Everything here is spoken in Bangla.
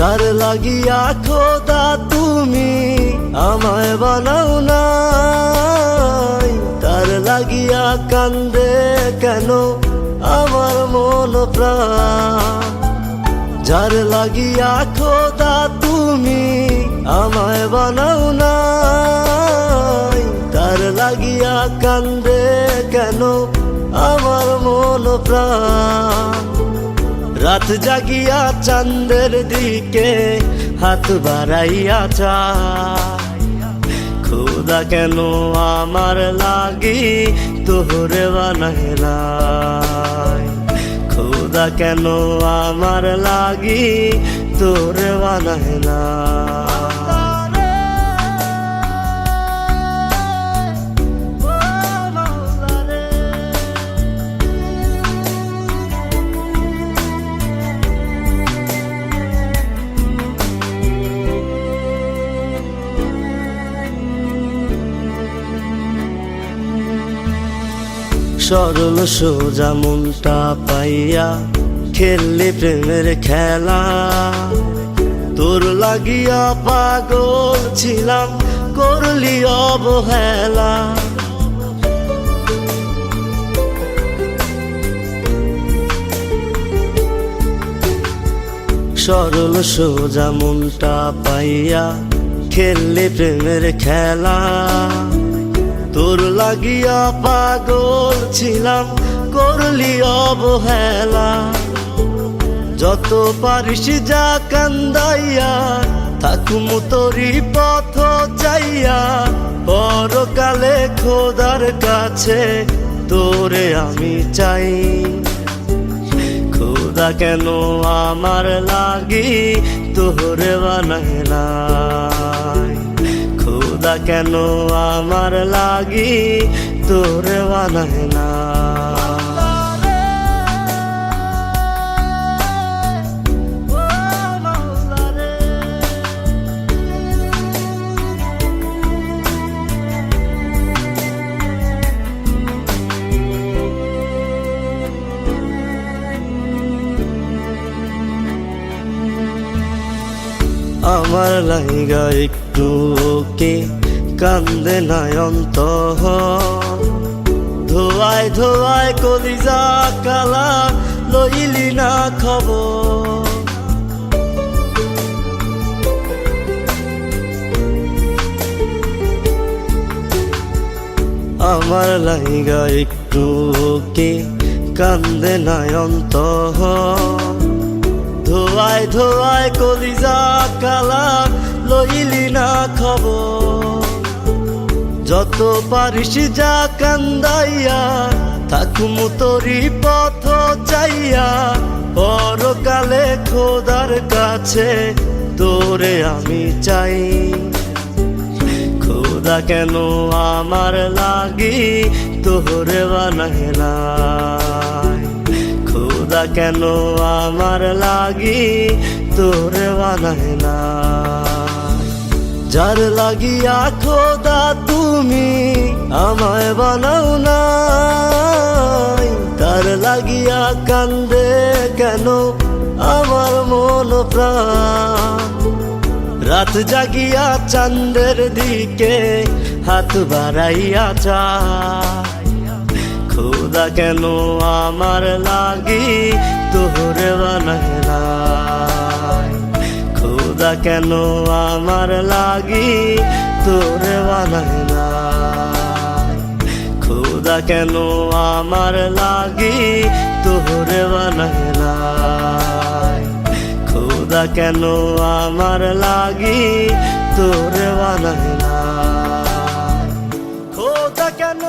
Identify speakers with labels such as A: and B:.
A: যার লাগিয়া খোদা তুমি আমায় বানাও নাই, তার লাগিয়া কান্দে কেন আমার মন প্রাণ। যার লাগিয়া খোদা তুমি আমায় বানাও নাই, তার লাগিয়া কান্দে কেন আমার মন প্রাণ। রাত জাগিয়া চাঁদের দিকে হাত বাড়াইয়া চায়, খোদা কেন আমার লাগি তোরে বানাইলাই, খোদা কেন আমার লাগি তোরে বানাইলাই। সরল সোজা মনটা পাইয়া খেললি প্রেমের খেলা, তোর লাগিয়া পাগল ছিলাম করলি অবহেলা। সরল সোজা মনটা পাইয়া খেললি প্রেমের খেলা, তোর লাগিয়া পাগল ছিলাম করলি অবহেলা। যত পারিস যা কান্দাইয়া থাকুম তোরি পথ চাইয়া, পরকালে খোদার কাছে তোরে আমি চাই। খোদা কেন আমার লাগি তোরে বানাইলাই, খোদা কেন আমার লাগি তোরে বানাইলাই। আমার লাইগা একটু কে কান্দে নয়ন্ত, ধোয়ায় ধোয়ায় কলিজা কালা লইলি না খবর। আমার লাইগা একটু কে কান্দে নয়ন্ত, ধোয়ায় ধোয়ায় কলিজা কালা লইলি না খবর। যত পারিস যা কান্দাইয়া থাকুম তোরি পথ চাইয়া, পরকালে খোদার কাছে তোরে আমি চাই। খোদা কেন আমার লাগি তোরে বানাইলাই, খোদা কেন আমার লাগি তোরে বানাইলাই। যার লাগিয়া খোদা তুমি আমায় বানাও নাই, তার লাগিয়া কান্দে কেন আমার মন প্রাণ। রাত জাগিয়া চাঁদের দিকে হাত বাড়াইয়া চায়, খোদা কেন আমার লাগি তোরে বানাইলাই, খোদা কেন আমার লাগি তোরে বানাইলাই, খোদা কেন আমার লাগি তোরে বানাইলাই, খোদা কেন আমার লাগি তোরে বানাইলাই, খোদা কেন